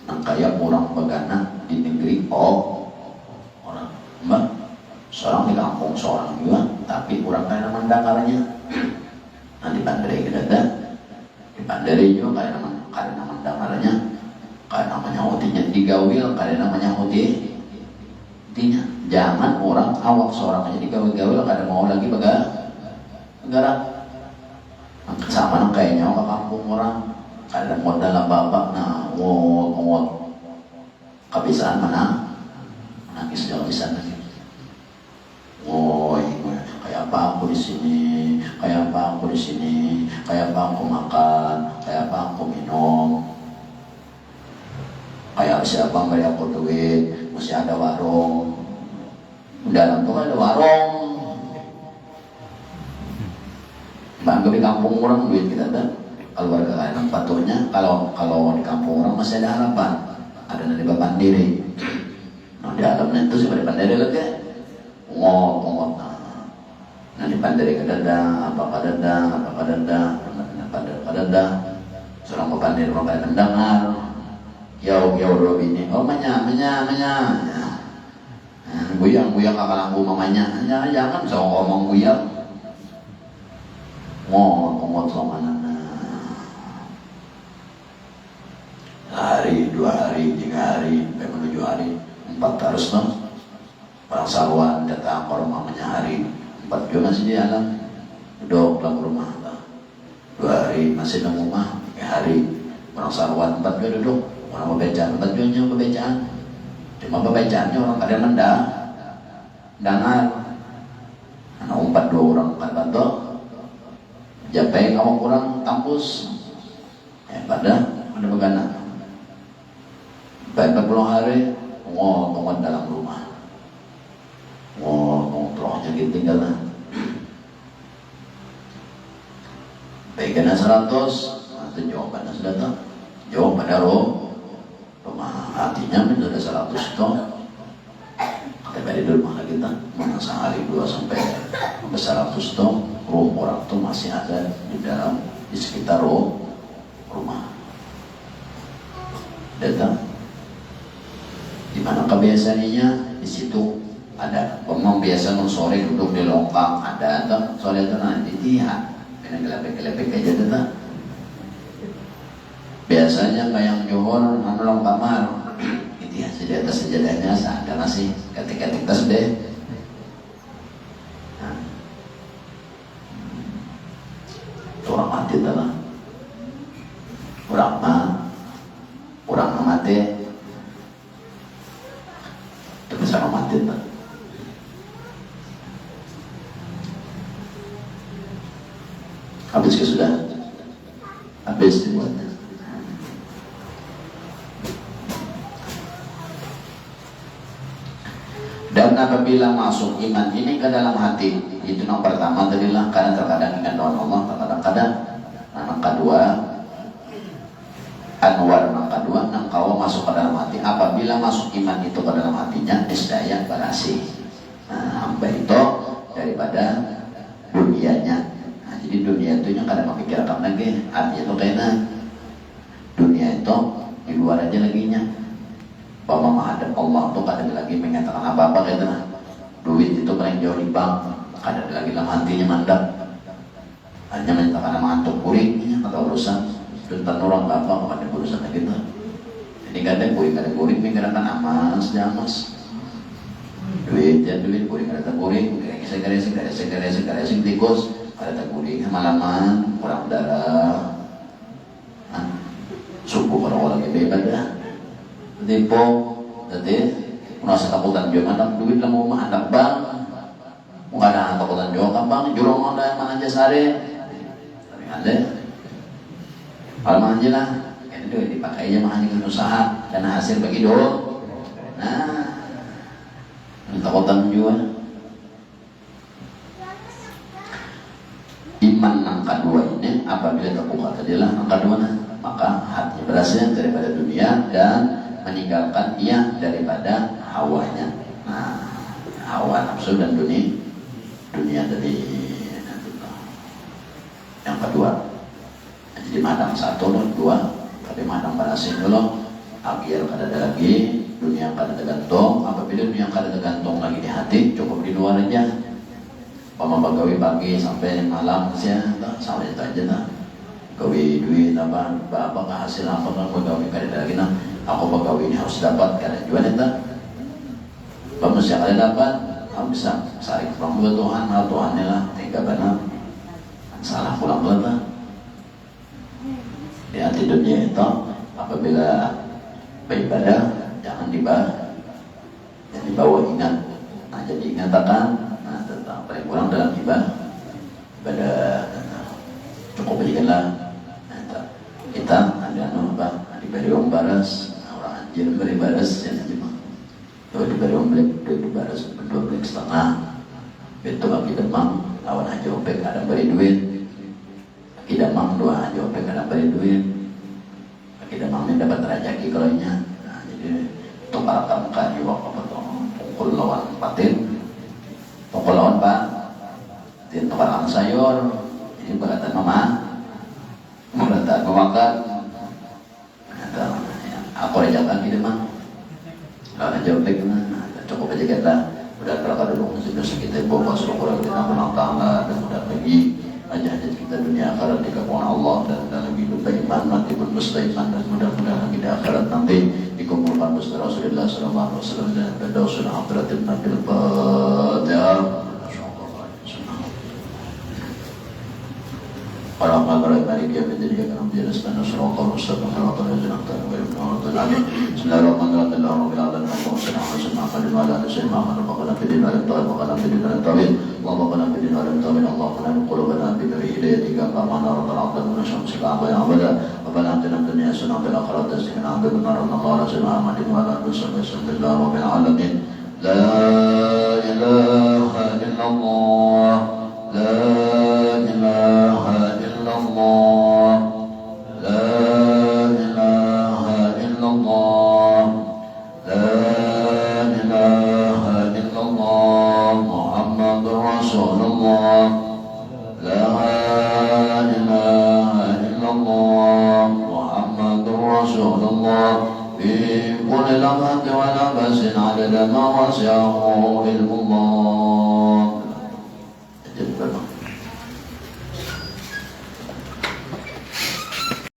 [SPEAKER 1] nangkaya orang begana di negeri orang mbak seorang di kampung seorang juga, tapi orang kaya mandakarnya. Nah di Pandere kita di Pandere juga kaya mandakarnya, kaya namanya hotinya digawil, kaya namanya hoti. Intinya jangan orang awak seorang aja digawil kada mau lagi negara. Sama nang kayaknya ke kampung orang kada modal bapak nah ngot kebiasaan mana nangis jauh di sana. Kayak apa aku di sini, kayak apa aku makan, kayak apa aku minum, kayak siapa beri aku duit, masih ada warung, dalam tuh ada warung, bangga di kampung orang duit kita ada, keluarga kalian patuhnya, kalau di kampung orang masih ada harapan, ada dari bapak diri, nah di alamnya itu seperti pandai lagi. Ngot nah di pandai kadada seorang pandai orang kaya mendengar yau dulu bini manya buyang kakak lampu mamanya jangan so ngomong buyang ngot sama hari 2 hari 3 hari sampai menuju hari 4 harus orang sarwan datang ke rumah mamanya hari 4 juga masih di alam duduk dalam rumah 2 hari masih dalam rumah 3 hari orang sarwan 4 juga duduk orang pembacaan 4 juga pembacaan cuma pembacaannya orang kada dengar anak 4 2 orang kan bantu japai kamu kurang tampus pada begana baik 40 hari ngomong dalam rumah rohnya gitu tinggalan baik kena 100 itu jawabannya sudah tahu jawabannya rumah hatinya sudah 100 itu kita beri dulu mana kita mana sehari 2 sampai 100 itu roh orang itu masih ada di sekitar rumah datang di mana kebiasaannya di situ ada pemang biasa sore duduk di longkang ada atau sore itu nanti dia kena gelepek aja tuh biasanya kayak johor nolong kamar itu ya sejadahnya ada nasi ketika tas deh orang mati tuh orang mati terus sama mati tuh habis ke sudah habis dibuatnya dan apabila masuk iman ini ke dalam hati itu yang pertama tadilah karena terkadang ingat doa Allah terkadang yang kedua anwar yang kedua yang engkau masuk ke dalam hati. Apabila masuk iman itu ke dalam hatinya, niscaya barasi. Nah, hamba itu daripada dunianya. Nah, jadi dunia itu yang kadang memikirkan lagi. Artinya itu kayaknya dunia itu di luar aja lagi nya. Bahwa menghadap Allah itu kadang lagi mengatakan apa-apa kayaknya. Duit itu paling jauh di bank, kadang lagi dalam hatinya mandap. Hanya menyatakan nama antuk kuring atau urusan tentang orang apa kepada urusan gitu. Jadi kadang kuring menggerakkan amas jamas. Duit ya duit kuring ada kuring, segala tikus ada kuring malaman kurang darah. Subuh orang lagi bebas tipu jadi merasa takutan juga anak duit lah mau anak bang nggak ada takutan juga bang jurong ada mana aja sare tapi ada kalau mana aja lah itu dipakai aja makanya usaha dan hasil bagi dulu. Nah takutan juga iman angka 2 ini apabila terbuka tadilah angka 2 maka hati berasnya daripada dunia dan meninggalkan ia daripada hawanya. Nah, hawa nafsu dan dunia dari yang kedua. Jadi madang 1 dan 2, tapi madang balasin dulu. Akhir kada ada lagi, dunia kada tergantung. Apabila dunia kada tergantung lagi di hati, cukup di luar aja. Pemabagawi pagi sampai malam saja, sampai itu aja nah. Gawi duit apa hasil apa kan pegawai kada lagi nah. Aku pegawai ini harus dapat karena jual itu. Bagus yang ada dapat, kamu bisa saling pulang dua Tuhan, hal Tuhannya lah, tega benar. Salah pulang dua. Di hati dunia itu, apabila beribadah, jangan dibawa ingat. Nah, jadi ingatakan, nah tentang paling kurang dalam ibadah, cukup berikanlah. Kita ada apa? Diberi orang baras, orang anjir beri baras yang aja mah. Kalau diberi orang beli baras 12,5. Itu kaki demam, lawan aja opek ada beri duit. Kaki demam 2 aja opek ada beri duit. Kaki demamnya dapat rezeki kalau nya. Nah, jadi tukar kamkan juga apa tuh? Pukul lawan patin, pukul lawan pak, tin tukar sayur. Jadi berkata mama. Merata makan, aku ajakan gitu mah, kalau jawab lagi mah, cukup aja kita, udah berapa dulu masih kita bawa suruh kurang kita menang tangga dan udah pergi aja kita dunia akhirat di kawan Allah dan dalam hidup beriman mati pun mustaiman dan mudah-mudahan kita akhirat nanti dikumpulkan bersama Rasulullah SAW dan berdoa akhiratin nabil Fatihah. Bismillahirrahmanirrahim. Maliki yaumiddin. Iyyaka na'budu wa iyyaka nasta'in. Shiratal mustaqim. Shiratal ladzina an'amta 'alaihim ghairil maghdubi 'alaihim. Bismillahirrahmanirrahim. Alhamdulillahi rabbil alamin. Allahumma shalli ala sayyidina Muhammadin wa ala ali sayyidina Muhammad. Rabbana fid dunya hasanatan wa qina adzaban nar. Allahumma fid dunya hasanatan Allahumma lana qulubana bi nuri hidayatika kama nara al-'abda min syamsika abada abada. Rabbana atina fid dunya hasanatan wa fil akhirati hasanatan wa qina adzaban nar. Allahumma ala sayyidina Muhammadin wa ala alihi sallallahu rabbil alamin. La ilaha illallah. La ilaha illallah. La ilaha illallah. La ilaha illallah. Muhammadur Rasulullah. La ilaha illallah. Muhammadur Rasulullah. Fi kulli lamhatin wa nafasin 'adada ma wasi'ahu ilmullah.